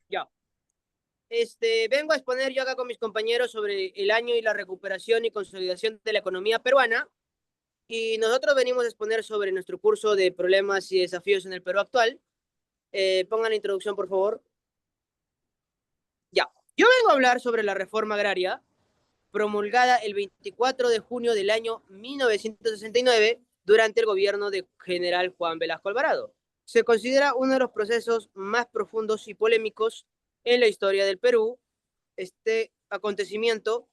Ya. Vengo a exponer yo acá con mis compañeros sobre el año y la recuperación y consolidación de la economía peruana. Y nosotros venimos a exponer sobre nuestro curso de problemas y desafíos en el Perú actual. Pongan la introducción, por favor. Ya. Yo vengo a hablar sobre la reforma agraria promulgada el 24 de junio del año 1969 durante el gobierno del general Juan Velasco Alvarado. Se considera uno de los procesos más profundos y polémicos en la historia del Perú. Este acontecimiento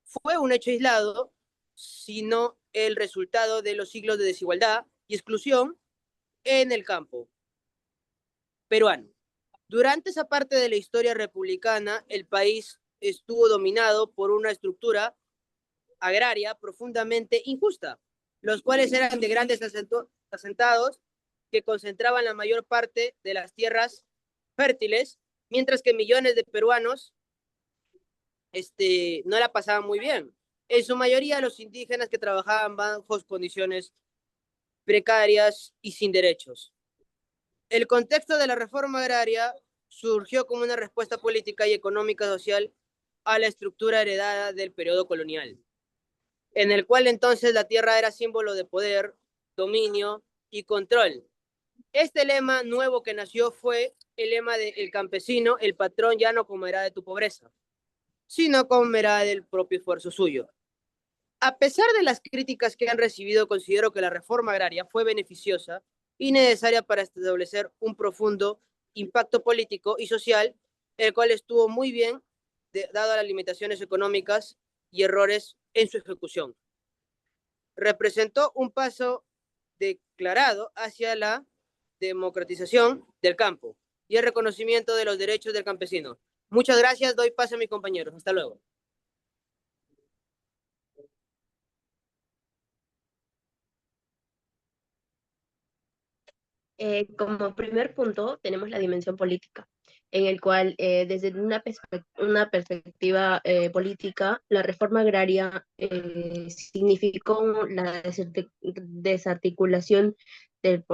fue un hecho aislado, sino el resultado de los siglos de desigualdad y exclusión en el campo peruano. Durante esa parte de la historia republicana, el país estuvo dominado por una estructura agraria profundamente injusta, los cuales eran de grandes asentados que concentraban la mayor parte de las tierras fértiles, mientras que millones de peruanos no la pasaban muy bien. En su mayoría los indígenas que trabajaban bajo condiciones precarias y sin derechos. El contexto de la reforma agraria surgió como una respuesta política y económica social a la estructura heredada del periodo colonial, en el cual entonces la tierra era símbolo de poder, dominio y control. Este lema nuevo que nació fue el lema del campesino: el patrón ya no comerá de tu pobreza, sino comerá del propio esfuerzo suyo. A pesar de las críticas que han recibido, considero que la reforma agraria fue beneficiosa y necesaria para establecer un profundo impacto político y social, el cual estuvo muy bien dado las limitaciones económicas y errores en su ejecución. Representó un paso declarado hacia la democratización del campo y el reconocimiento de los derechos del campesino. Muchas gracias, doy paso a mis compañeros. Hasta luego. Como primer punto tenemos la dimensión política, en el cual desde una perspectiva política, la reforma agraria significó la desarticulación del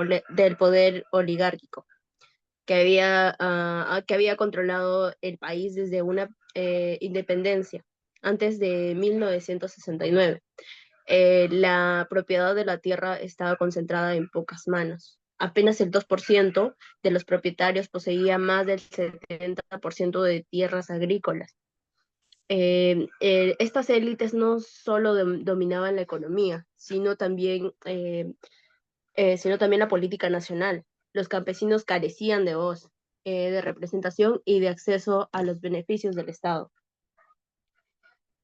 poder oligárquico que había controlado el país desde una independencia antes de 1969. La propiedad de la tierra estaba concentrada en pocas manos. Apenas el 2% de los propietarios poseía más del 70% de tierras agrícolas. Estas élites no solo dominaban la economía, sino también la política nacional. Los campesinos carecían de voz, de representación y de acceso a los beneficios del Estado.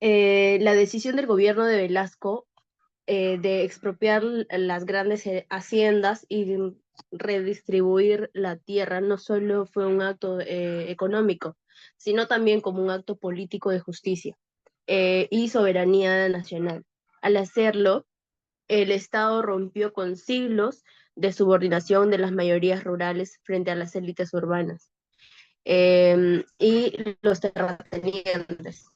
La decisión del gobierno de Velasco de expropiar las grandes haciendas y redistribuir la tierra no solo fue un acto económico, sino también como un acto político de justicia y soberanía nacional. Al hacerlo, el Estado rompió con siglos de subordinación de las mayorías rurales frente a las élites urbanas y los terratenientes.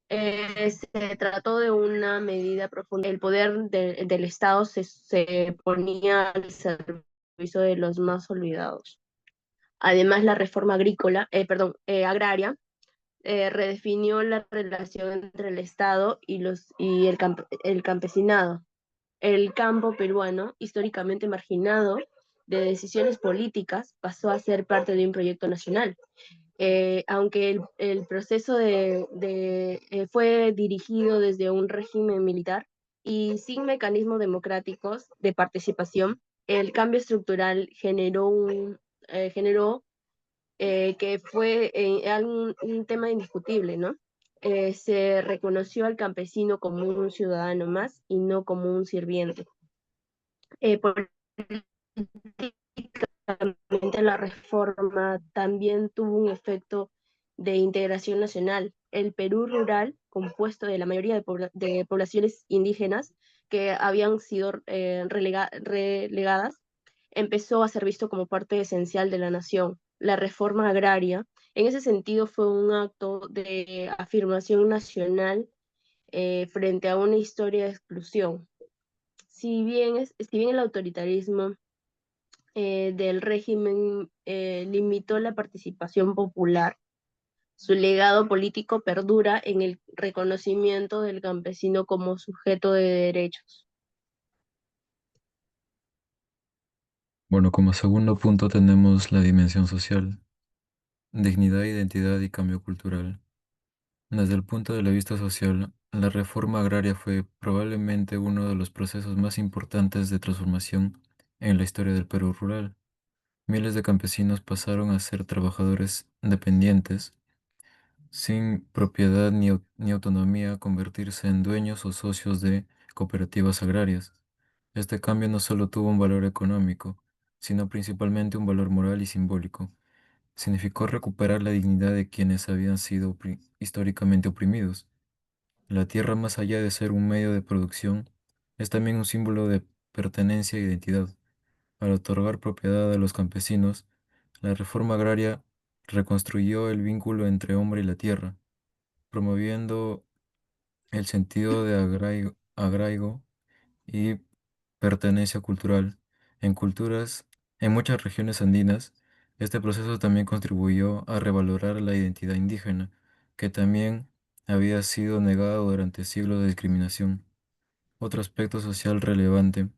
Se trató de una medida profunda. El poder del Estado se ponía al servicio de los más olvidados. Además, la reforma agraria redefinió la relación entre el Estado y el campesinado. El campo peruano, históricamente marginado de decisiones políticas, pasó a ser parte de un proyecto nacional. Aunque el proceso fue dirigido desde un régimen militar y sin mecanismos democráticos de participación, el cambio estructural generó que fue un tema indiscutible, ¿no? Se reconoció al campesino como un ciudadano más y no como un sirviente. Políticamente la reforma también tuvo un efecto de integración nacional. El Perú rural, compuesto de la mayoría de poblaciones indígenas que habían sido relegadas, empezó a ser visto como parte esencial de la nación. La reforma agraria, en ese sentido, fue un acto de afirmación nacional frente a una historia de exclusión. Si bien el autoritarismo del régimen limitó la participación popular. Su legado político perdura en el reconocimiento del campesino como sujeto de derechos. Bueno, como segundo punto tenemos la dimensión social, dignidad, identidad y cambio cultural. Desde el punto de vista social, la reforma agraria fue probablemente uno de los procesos más importantes de transformación en la historia del Perú rural. Miles de campesinos pasaron a ser trabajadores dependientes, sin propiedad ni autonomía, a convertirse en dueños o socios de cooperativas agrarias. Este cambio no solo tuvo un valor económico, sino principalmente un valor moral y simbólico. Significó recuperar la dignidad de quienes habían sido históricamente oprimidos. La tierra, más allá de ser un medio de producción, es también un símbolo de pertenencia e identidad. Al otorgar propiedad a los campesinos, la reforma agraria reconstruyó el vínculo entre hombre y la tierra, promoviendo el sentido de agraigo y pertenencia cultural. En culturas, en muchas regiones andinas, este proceso también contribuyó a revalorar la identidad indígena, que también había sido negada durante siglos de discriminación. Otro aspecto social relevante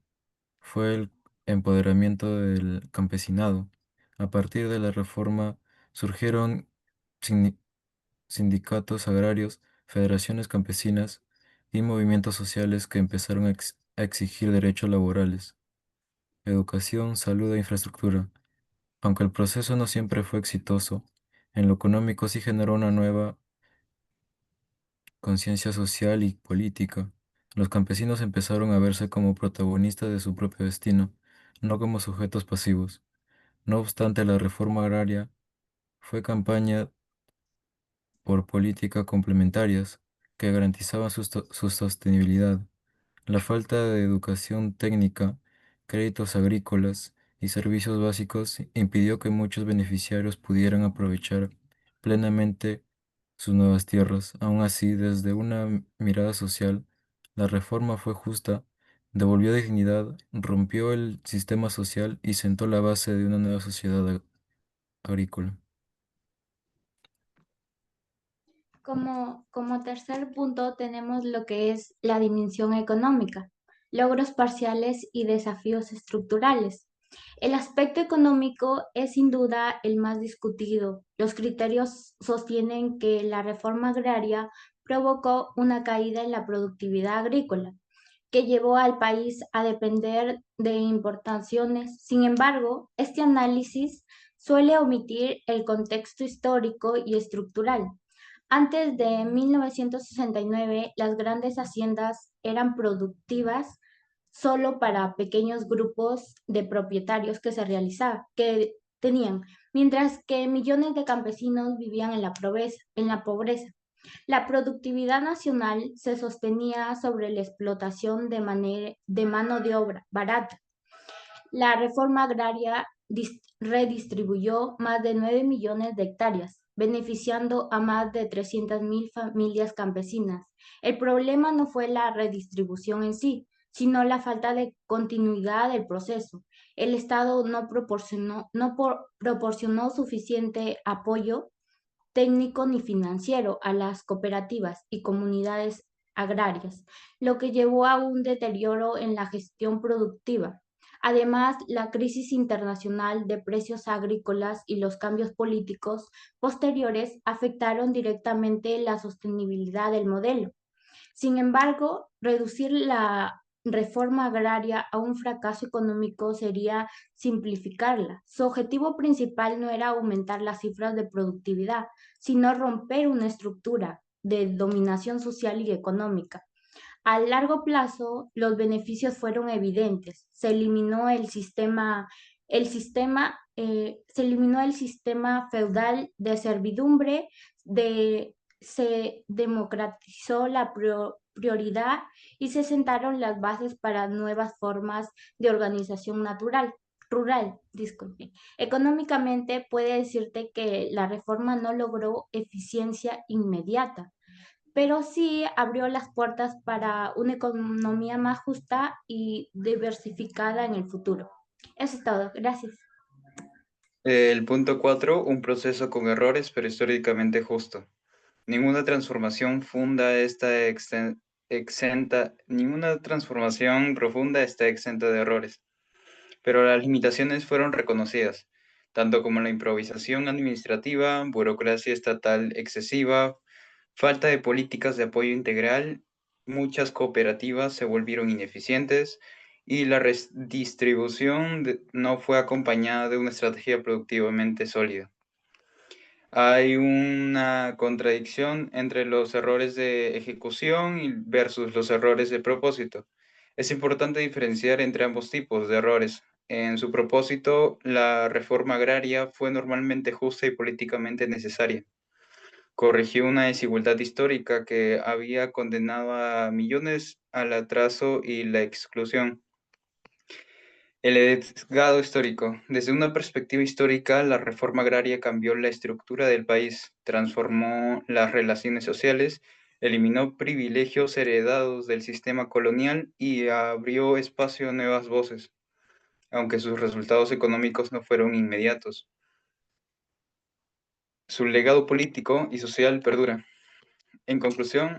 fue el empoderamiento del campesinado. A partir de la reforma surgieron signi- sindicatos agrarios, federaciones campesinas y movimientos sociales que empezaron a exigir derechos laborales, educación, salud e infraestructura. Aunque el proceso no siempre fue exitoso, en lo económico sí generó una nueva conciencia social y política. Los campesinos empezaron a verse como protagonistas de su propio destino, no como sujetos pasivos. No obstante, la reforma agraria fue campaña por políticas complementarias que garantizaban su sostenibilidad. La falta de educación técnica, créditos agrícolas y servicios básicos impidió que muchos beneficiarios pudieran aprovechar plenamente sus nuevas tierras. Aún así, desde una mirada social, la reforma fue justa, devolvió dignidad, rompió el sistema social y sentó la base de una nueva sociedad agrícola. Como tercer punto tenemos lo que es la dimensión económica, logros parciales y desafíos estructurales. El aspecto económico es sin duda el más discutido. Los criterios sostienen que la reforma agraria provocó una caída en la productividad agrícola, que llevó al país a depender de importaciones. Sin embargo, este análisis suele omitir el contexto histórico y estructural. Antes de 1969, las grandes haciendas eran productivas solo para pequeños grupos de propietarios que tenían, mientras que millones de campesinos vivían en la pobreza. La productividad nacional se sostenía sobre la explotación de mano de obra barata. La reforma agraria redistribuyó más de 9 millones de hectáreas, beneficiando a más de 300.000 familias campesinas. El problema no fue la redistribución en sí, sino la falta de continuidad del proceso. El Estado no proporcionó suficiente apoyo técnico ni financiero a las cooperativas y comunidades agrarias, lo que llevó a un deterioro en la gestión productiva. Además, la crisis internacional de precios agrícolas y los cambios políticos posteriores afectaron directamente la sostenibilidad del modelo. Sin embargo, reducir la reforma agraria a un fracaso económico sería simplificarla. Su objetivo principal no era aumentar las cifras de productividad, sino romper una estructura de dominación social y económica. A largo plazo, los beneficios fueron evidentes. Se eliminó el sistema feudal de servidumbre, se democratizó la prioridad y se sentaron las bases para nuevas formas de organización rural, disculpe. Económicamente puede decirte que la reforma no logró eficiencia inmediata, pero sí abrió las puertas para una economía más justa y diversificada en el futuro. Eso es todo. Gracias. El punto 4, un proceso con errores, pero históricamente justo. Ninguna transformación ninguna transformación profunda está exenta de errores, pero las limitaciones fueron reconocidas, tanto como la improvisación administrativa, burocracia estatal excesiva, falta de políticas de apoyo integral, muchas cooperativas se volvieron ineficientes y la redistribución no fue acompañada de una estrategia productivamente sólida. Hay una contradicción entre los errores de ejecución versus los errores de propósito. Es importante diferenciar entre ambos tipos de errores. En su propósito, la reforma agraria fue normalmente justa y políticamente necesaria. Corrigió una desigualdad histórica que había condenado a millones al atraso y la exclusión. El legado histórico. Desde una perspectiva histórica, la reforma agraria cambió la estructura del país, transformó las relaciones sociales, eliminó privilegios heredados del sistema colonial y abrió espacio a nuevas voces, aunque sus resultados económicos no fueron inmediatos. Su legado político y social perdura. En conclusión,